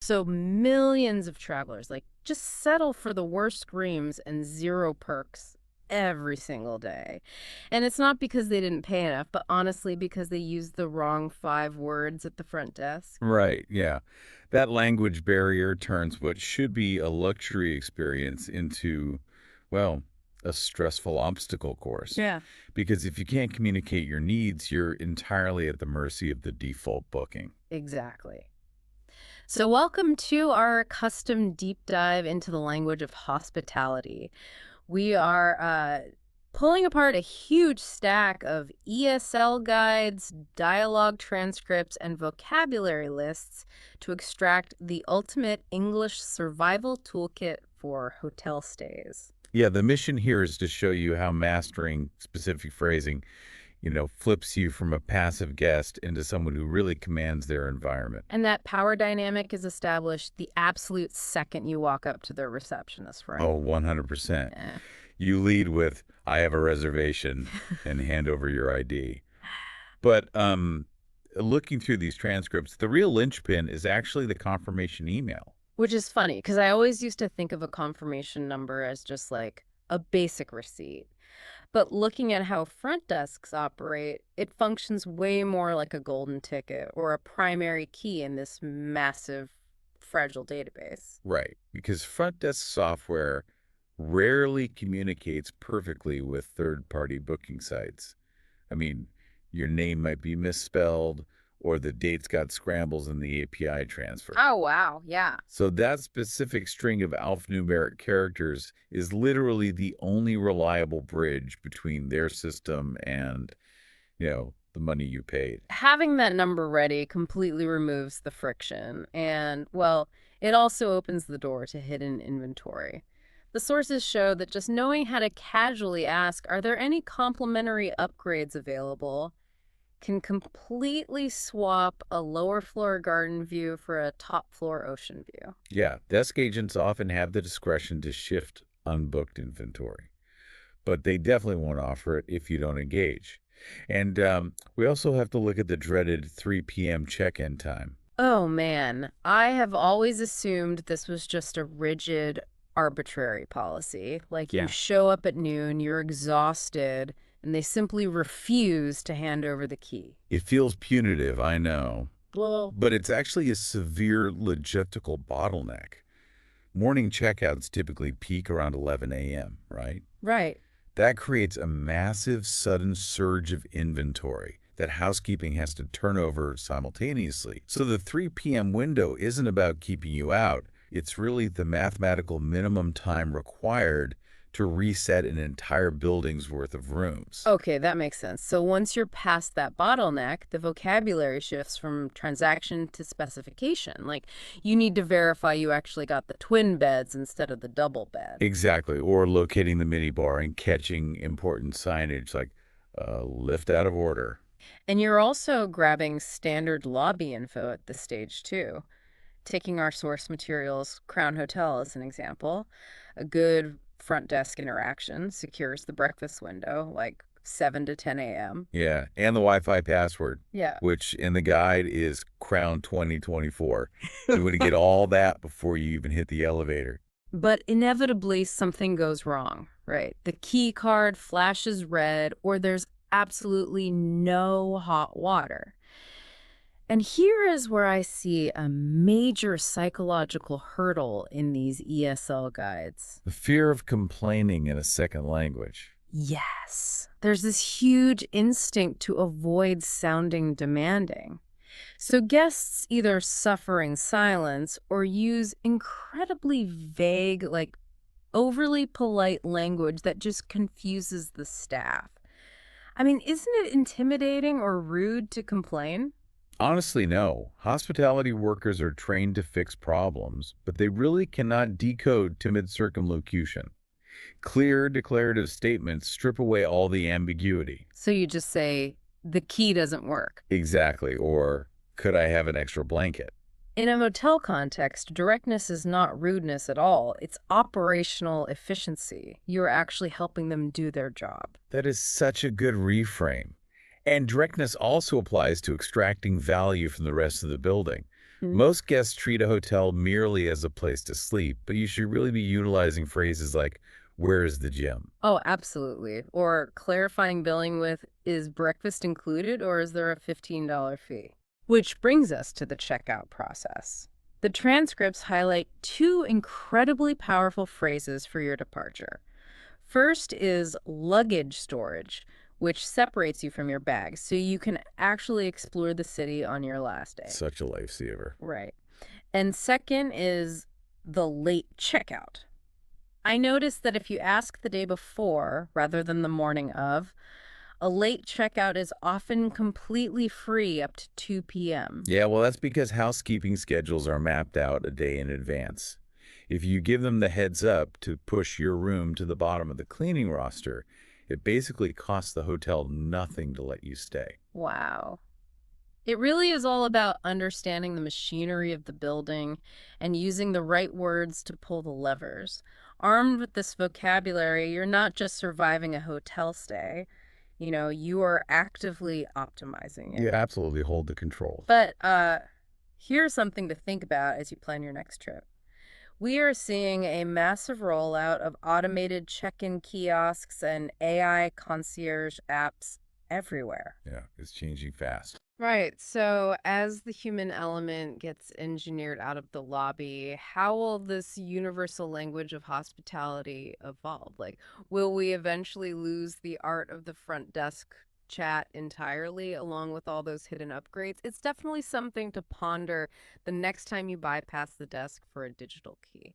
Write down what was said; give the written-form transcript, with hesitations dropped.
So millions of travelers just settle for the worst screams and zero perks every single day. And it's not because they didn't pay enough, but honestly because they used the wrong 5 words at the front desk. Right, yeah. That language barrier turns what should be a luxury experience into, well, a stressful obstacle course. Yeah. Because if you can't communicate your needs, you're entirely at the mercy of the default booking. Exactly. So, welcome to our custom deep dive into the language of hospitality. We are pulling apart a huge stack of ESL guides, dialogue transcripts, and vocabulary lists to extract the ultimate English survival toolkit for hotel stays. Yeah, the mission here is to show you how mastering specific phrasing, flips you from a passive guest into someone who really commands their environment. And that power dynamic is established the absolute second you walk up to the receptionist, right? Oh, 100%. Yeah. You lead with, I have a reservation, and hand over your ID. But looking through these transcripts, the real linchpin is actually the confirmation email. Which is funny because I always used to think of a confirmation number as just like a basic receipt. But looking at how front desks operate, it functions way more like a golden ticket or a primary key in this massive, fragile database. Right, because front desk software rarely communicates perfectly with third-party booking sites. I mean, your name might be misspelled, or the dates got scrambles in the API transfer. Oh, wow. Yeah. So that specific string of alphanumeric characters is literally the only reliable bridge between their system and, the money you paid. Having that number ready completely removes the friction. And, well, it also opens the door to hidden inventory. The sources show that just knowing how to casually ask, are there any complimentary upgrades available, can completely swap a lower floor garden view for a top floor ocean view. Yeah, desk agents often have the discretion to shift unbooked inventory, but they definitely won't offer it if you don't engage. And we also have to look at the dreaded 3 p.m. check-in time. Oh man, I have always assumed this was just a rigid, arbitrary policy. Like you Yeah. show up at noon, you're exhausted, and they simply refuse to hand over the key. It feels punitive, I know, Well, but it's actually a severe logistical bottleneck. Morning checkouts typically peak around 11 a.m., right? right. That creates a massive sudden surge of inventory that housekeeping has to turn over simultaneously. So the 3 p.m. window isn't about keeping you out. It's really the mathematical minimum time required to reset an entire building's worth of rooms. Okay, that makes sense. So once you're past that bottleneck, the vocabulary shifts from transaction to specification. Like you need to verify you actually got the twin beds instead of the double bed. Exactly. Or locating the minibar and catching important signage like lift out of order. And you're also grabbing standard lobby info at this stage too. Taking our source materials, Crown Hotel as an example, a good front desk interaction secures the breakfast window, like 7 to 10 a.m. Yeah. And the Wi-Fi password, Yeah. which in the guide is Crown 2024. You want to get all that before you even hit the elevator. But inevitably, something goes wrong, right? The key card flashes red, or there's absolutely no hot water. And here is where I see a major psychological hurdle in these ESL guides. The fear of complaining in a second language. Yes, there's this huge instinct to avoid sounding demanding. So guests either suffer in silence or use incredibly vague, overly polite language that just confuses the staff. I mean, isn't it intimidating or rude to complain? Honestly, no. Hospitality workers are trained to fix problems, but they really cannot decode timid circumlocution. Clear declarative statements strip away all the ambiguity. So you just say, the key doesn't work. Exactly. Or, could I have an extra blanket? In a motel context, directness is not rudeness at all. It's operational efficiency. You're actually helping them do their job. That is such a good reframe. And directness also applies to extracting value from the rest of the building. Most guests treat a hotel merely as a place to sleep, but you should really be utilizing phrases like, "Where is the gym?" Oh, absolutely. Or clarifying billing with, is breakfast included or is there a $15 fee? Which brings us to the checkout process. The transcripts highlight two incredibly powerful phrases for your departure. First is luggage storage, which separates you from your bags so you can actually explore the city on your last day. Such a lifesaver. Right. And second is the late checkout. I noticed that if you ask the day before rather than the morning of, a late checkout is often completely free up to 2 p.m. Yeah, well, that's because housekeeping schedules are mapped out a day in advance. If you give them the heads up to push your room to the bottom of the cleaning roster, it basically costs the hotel nothing to let you stay. Wow. It really is all about understanding the machinery of the building and using the right words to pull the levers. Armed with this vocabulary, you're not just surviving a hotel stay, you are actively optimizing You it. absolutely hold the controls. But here's something to think about as you plan your next trip. We are seeing a massive rollout of automated check-in kiosks and AI concierge apps everywhere. Yeah, it's changing fast. Right. So, as the human element gets engineered out of the lobby, how will this universal language of hospitality evolve? Like, will we eventually lose the art of the front desk chat entirely, along with all those hidden upgrades? It's definitely something to ponder the next time you bypass the desk for a digital key.